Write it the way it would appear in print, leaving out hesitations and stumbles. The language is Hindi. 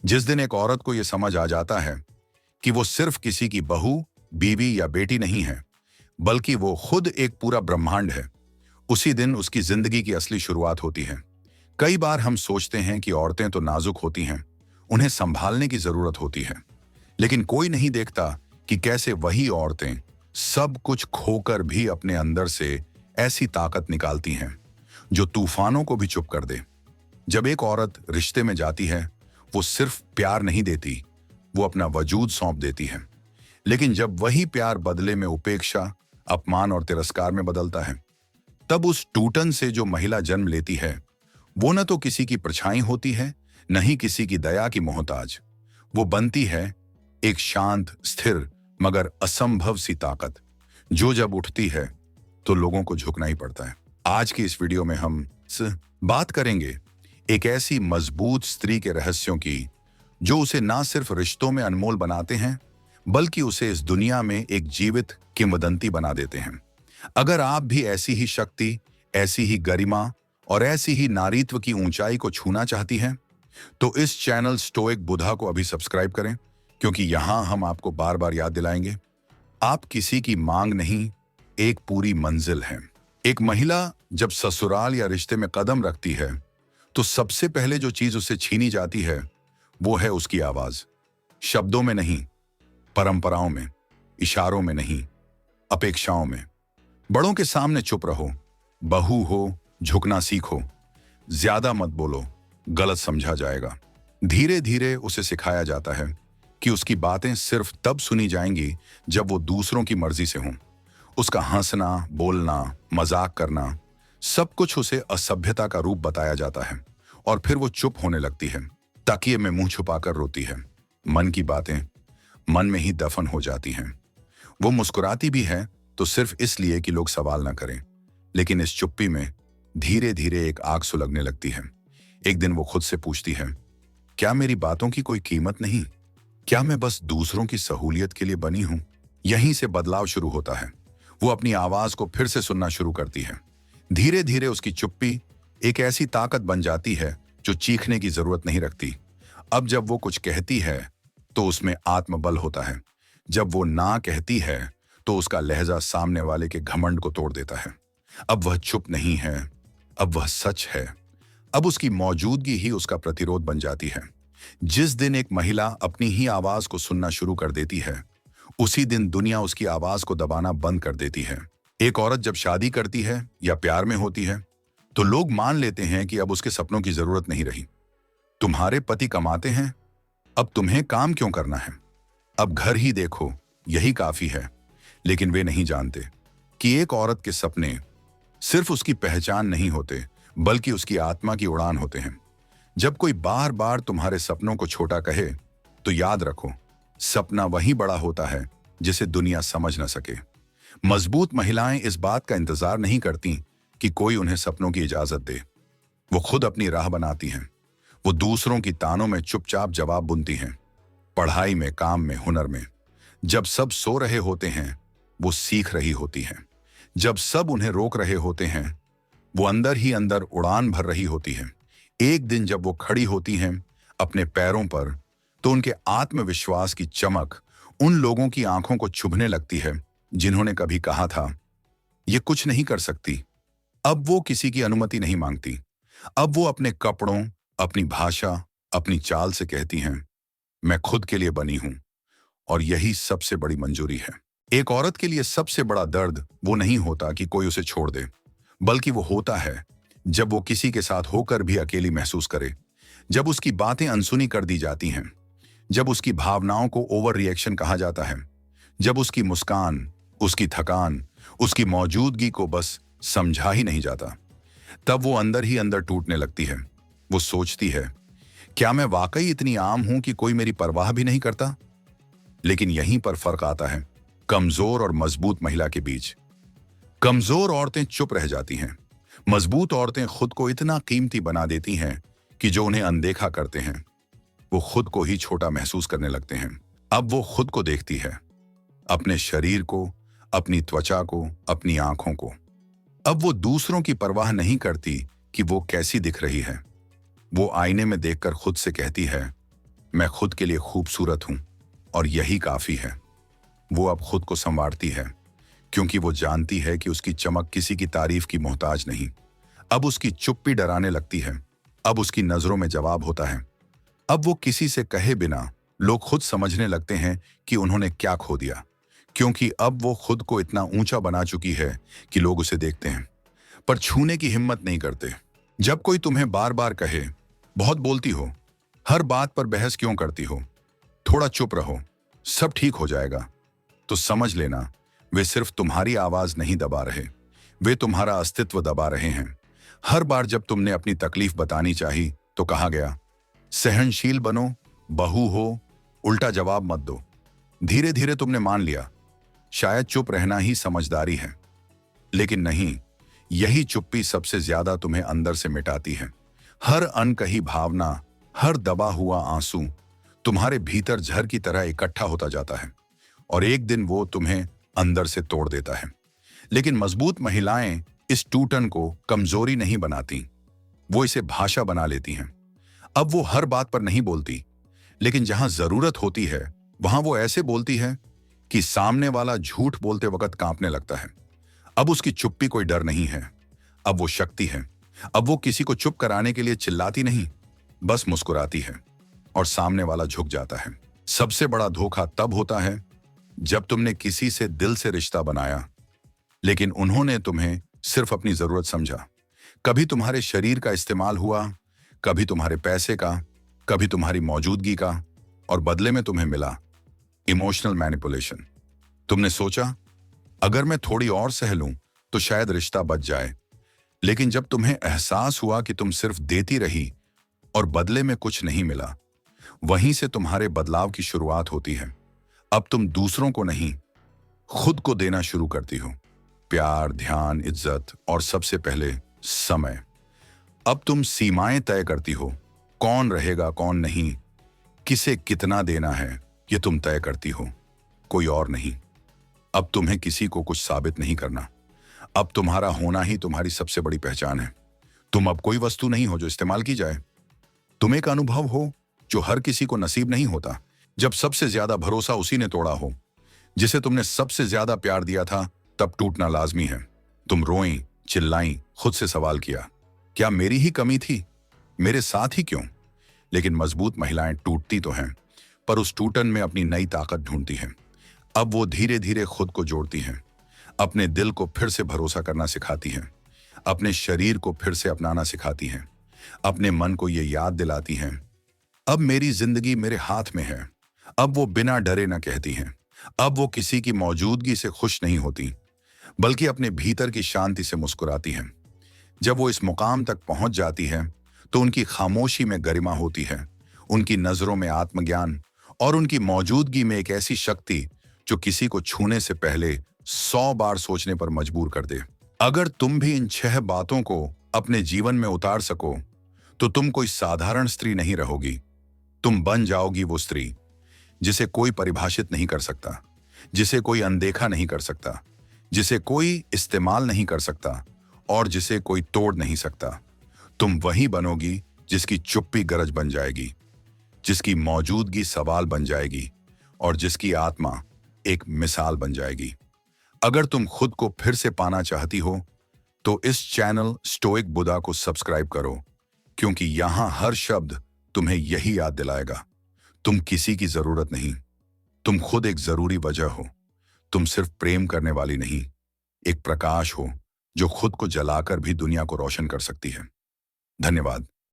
जिस दिन एक औरत को यह समझ आ जाता है कि वो सिर्फ किसी की बहू, बीवी या बेटी नहीं है, बल्कि वो खुद एक पूरा ब्रह्मांड है, उसी दिन उसकी जिंदगी की असली शुरुआत होती है। कई बार हम सोचते हैं कि औरतें तो नाजुक होती हैं, उन्हें संभालने की जरूरत होती है, लेकिन कोई नहीं देखता कि कैसे वही औरतें सब कुछ खोकर भी अपने अंदर से ऐसी ताकत निकालती हैं जो तूफानों को भी चुप कर दे। जब एक औरत रिश्ते में जाती है, वो सिर्फ प्यार नहीं देती, वो अपना वजूद सौंप देती है। लेकिन जब वही प्यार बदले में उपेक्षा, अपमान और तिरस्कार में बदलता है, तब उस टूटन से जो महिला जन्म लेती है, वो न तो किसी की परछाई होती है, न ही किसी की दया की मोहताज। वो बनती है एक शांत, स्थिर मगर असंभव सी ताकत, जो जब उठती है तो लोगों को झुकना ही पड़ता है। आज की इस वीडियो में हम बात करेंगे एक ऐसी मजबूत स्त्री के रहस्यों की, जो उसे ना सिर्फ रिश्तों में अनमोल बनाते हैं, बल्कि उसे इस दुनिया में एक जीवित किंवदंती बना देते हैं। अगर आप भी ऐसी ही शक्ति, ऐसी ही गरिमा और ऐसी ही नारीत्व की ऊंचाई को छूना चाहती हैं, तो इस चैनल स्टोइक बुधा को अभी सब्सक्राइब करें, क्योंकि यहां हम आपको बार बार याद दिलाएंगे, आप किसी की मांग नहीं, एक पूरी मंजिल हैं। एक महिला जब ससुराल या रिश्ते में कदम रखती है, तो सबसे पहले जो चीज उसे छीनी जाती है, वो है उसकी आवाज। शब्दों में नहीं, परंपराओं में, इशारों में नहीं, अपेक्षाओं में। बड़ों के सामने चुप रहो, बहू हो, झुकना सीखो, ज्यादा मत बोलो, गलत समझा जाएगा। धीरे धीरे उसे सिखाया जाता है कि उसकी बातें सिर्फ तब सुनी जाएंगी जब वो दूसरों की मर्जी से हों। उसका हंसना, बोलना, मजाक करना, सब कुछ उसे असभ्यता का रूप बताया जाता है, और फिर वो चुप होने लगती है, तकिए में मुंह छुपाकर रोती है। मन की बातें मन में ही दफन हो जाती हैं। वो मुस्कुराती भी है तो सिर्फ इसलिए कि लोग सवाल ना करें, लेकिन इस चुप्पी में धीरे धीरे एक आग सुलगने लगती है। एक दिन वो खुद से पूछती है, क्या मेरी बातों की कोई कीमत नहीं? क्या मैं बस दूसरों की सहूलियत के लिए बनी हूं? यहीं से बदलाव शुरू होता है। वो अपनी आवाज को फिर से सुनना शुरू करती है। धीरे धीरे उसकी चुप्पी एक ऐसी ताकत बन जाती है जो चीखने की जरूरत नहीं रखती। अब जब वो कुछ कहती है तो उसमें आत्मबल होता है। जब वो ना कहती है तो उसका लहजा सामने वाले के घमंड को तोड़ देता है। अब वह चुप नहीं है, अब वह सच है। अब उसकी मौजूदगी ही उसका प्रतिरोध बन जाती है। जिस दिन एक महिला अपनी ही आवाज को सुनना शुरू कर देती है, उसी दिन दुनिया उसकी आवाज को दबाना बंद कर देती है। एक औरत जब शादी करती है या प्यार में होती है, तो लोग मान लेते हैं कि अब उसके सपनों की जरूरत नहीं रही। तुम्हारे पति कमाते हैं, अब तुम्हें काम क्यों करना है? अब घर ही देखो, यही काफी है। लेकिन वे नहीं जानते कि एक औरत के सपने सिर्फ उसकी पहचान नहीं होते, बल्कि उसकी आत्मा की उड़ान होते हैं। जब कोई बार बार तुम्हारे सपनों को छोटा कहे, तो याद रखो, सपना वही बड़ा होता है जिसे दुनिया समझ न सके। मजबूत महिलाएं इस बात का इंतजार नहीं करती कि कोई उन्हें सपनों की इजाजत दे। वो खुद अपनी राह बनाती हैं। वो दूसरों की तानों में चुपचाप जवाब बुनती हैं। पढ़ाई में, काम में, हुनर में। जब सब सो रहे होते हैं, वो सीख रही होती हैं। जब सब उन्हें रोक रहे होते हैं, वो अंदर ही अंदर उड़ान भर रही होती है। एक दिन जब वो खड़ी होती हैं अपने पैरों पर, तो उनके आत्मविश्वास की चमक उन लोगों की आंखों को चुभने लगती है जिन्होंने कभी कहा था, ये कुछ नहीं कर सकती। अब वो किसी की अनुमति नहीं मांगती। अब वो अपने कपड़ों, अपनी भाषा, अपनी चाल से कहती हैं, मैं खुद के लिए बनी हूं, और यही सबसे बड़ी मंजूरी है। एक औरत के लिए सबसे बड़ा दर्द वो नहीं होता कि कोई उसे छोड़ दे, बल्कि वो होता है जब वो किसी के साथ होकर भी अकेली महसूस करे, जब उसकी बातें अनसुनी कर दी जाती हैं, जब उसकी भावनाओं को ओवर रिएक्शन कहा जाता है, जब उसकी मुस्कान, उसकी थकान, उसकी मौजूदगी को बस समझा ही नहीं जाता। तब वो अंदर ही अंदर टूटने लगती है। वो सोचती है, क्या मैं वाकई इतनी आम हूं कि कोई मेरी परवाह भी नहीं करता? लेकिन यहीं पर फर्क आता है कमजोर और मजबूत महिला के बीच। कमजोर औरतें चुप रह जाती हैं। मजबूत औरतें खुद को इतना कीमती बना देती हैं कि जो उन्हें अनदेखा करते हैं, वो खुद को ही छोटा महसूस करने लगते हैं। अब वो खुद को देखती है, अपने शरीर को, अपनी त्वचा को, अपनी आंखों को। अब वो दूसरों की परवाह नहीं करती कि वो कैसी दिख रही है। वो आईने में देखकर खुद से कहती है, मैं खुद के लिए खूबसूरत हूं और यही काफी है। वो अब खुद को संवारती है क्योंकि वो जानती है कि उसकी चमक किसी की तारीफ की मोहताज नहीं। अब उसकी चुप्पी डराने लगती है। अब उसकी नजरों में जवाब होता है। अब वो किसी से कहे बिना लोग खुद समझने लगते हैं कि उन्होंने क्या खो दिया, क्योंकि अब वो खुद को इतना ऊंचा बना चुकी है कि लोग उसे देखते हैं पर छूने की हिम्मत नहीं करते। जब कोई तुम्हें बार बार कहे, बहुत बोलती हो, हर बात पर बहस क्यों करती हो, थोड़ा चुप रहो, सब ठीक हो जाएगा, तो समझ लेना वे सिर्फ तुम्हारी आवाज नहीं दबा रहे, वे तुम्हारा अस्तित्व दबा रहे हैं। हर बार जब तुमने अपनी तकलीफ बतानी चाही तो कहा गया, सहनशील बनो, बहू हो, उल्टा जवाब मत दो। धीरे धीरे तुमने मान लिया, शायद चुप रहना ही समझदारी है। लेकिन नहीं, यही चुप्पी सबसे ज्यादा तुम्हें अंदर से मिटाती है। हर अनकही भावना, हर दबा हुआ आंसू तुम्हारे भीतर झर की तरह इकट्ठा होता जाता है और एक दिन वो तुम्हें अंदर से तोड़ देता है। लेकिन मजबूत महिलाएं इस टूटन को कमजोरी नहीं बनाती, वो इसे भाषा बना लेती हैं। अब वो हर बात पर नहीं बोलती, लेकिन जहां जरूरत होती है वहां वो ऐसे बोलती है कि सामने वाला झूठ बोलते वक्त कांपने लगता है। अब उसकी चुप्पी कोई डर नहीं है, अब वो शक्ति है। अब वो किसी को चुप कराने के लिए चिल्लाती नहीं, बस मुस्कुराती है और सामने वाला झुक जाता है। सबसे बड़ा धोखा तब होता है जब तुमने किसी से दिल से रिश्ता बनाया, लेकिन उन्होंने तुम्हें सिर्फ अपनी जरूरत समझा। कभी तुम्हारे शरीर का इस्तेमाल हुआ, कभी तुम्हारे पैसे का, कभी तुम्हारी मौजूदगी का, और बदले में तुम्हें मिला इमोशनल मैनिपुलेशन। तुमने सोचा, अगर मैं थोड़ी और सह लूं तो शायद रिश्ता बच जाए। लेकिन जब तुम्हें एहसास हुआ कि तुम सिर्फ देती रही और बदले में कुछ नहीं मिला, वहीं से तुम्हारे बदलाव की शुरुआत होती है। अब तुम दूसरों को नहीं, खुद को देना शुरू करती हो। प्यार, ध्यान, इज्जत और सबसे पहले समय। अब तुम सीमाएं तय करती हो, कौन रहेगा कौन नहीं, किसे कितना देना है, ये तुम तय करती हो, कोई और नहीं। अब तुम्हें किसी को कुछ साबित नहीं करना। अब तुम्हारा होना ही तुम्हारी सबसे बड़ी पहचान है। तुम अब कोई वस्तु नहीं हो जो इस्तेमाल की जाए। तुम एक अनुभव हो जो हर किसी को नसीब नहीं होता। जब सबसे ज्यादा भरोसा उसी ने तोड़ा हो जिसे तुमने सबसे ज्यादा प्यार दिया था, तब टूटना लाजमी है। तुम रोई, चिल्लाई, खुद से सवाल किया, क्या मेरी ही कमी थी, मेरे साथ ही क्यों? लेकिन मजबूत महिलाएं टूटती तो हैं, पर उस टूटन में अपनी नई ताकत ढूंढती हैं। अब वो धीरे धीरे खुद को जोड़ती हैं, अपने दिल को फिर से भरोसा करना सिखाती हैं, अपने शरीर को फिर से अपनाना सिखाती हैं, अपने मन को ये याद दिलाती हैं, अब मेरी जिंदगी मेरे हाथ में है। अब वो बिना डरे न कहती हैं। अब वो किसी की मौजूदगी से खुश नहीं होती, बल्कि अपने भीतर की शांति से मुस्कुराती हैं। जब वो इस मुकाम तक पहुंच जाती है तो उनकी खामोशी में गरिमा होती है, उनकी नजरों में आत्मज्ञान, और उनकी मौजूदगी में एक ऐसी शक्ति जो किसी को छूने से पहले 100 बार सोचने पर मजबूर कर दे। अगर तुम भी इन 6 बातों को अपने जीवन में उतार सको तो तुम कोई साधारण स्त्री नहीं रहोगी। तुम बन जाओगी वो स्त्री जिसे कोई परिभाषित नहीं कर सकता, जिसे कोई अनदेखा नहीं कर सकता, जिसे कोई इस्तेमाल नहीं कर सकता और जिसे कोई तोड़ नहीं सकता। तुम वही बनोगी जिसकी चुप्पी गरज बन जाएगी, जिसकी मौजूदगी सवाल बन जाएगी और जिसकी आत्मा एक मिसाल बन जाएगी। अगर तुम खुद को फिर से पाना चाहती हो तो इस चैनल स्टोइक बुद्धा को सब्सक्राइब करो, क्योंकि यहां हर शब्द तुम्हें यही याद दिलाएगा, तुम किसी की जरूरत नहीं, तुम खुद एक जरूरी वजह हो। तुम सिर्फ प्रेम करने वाली नहीं, एक प्रकाश हो जो खुद को जलाकर भी दुनिया को रोशन कर सकती है। धन्यवाद।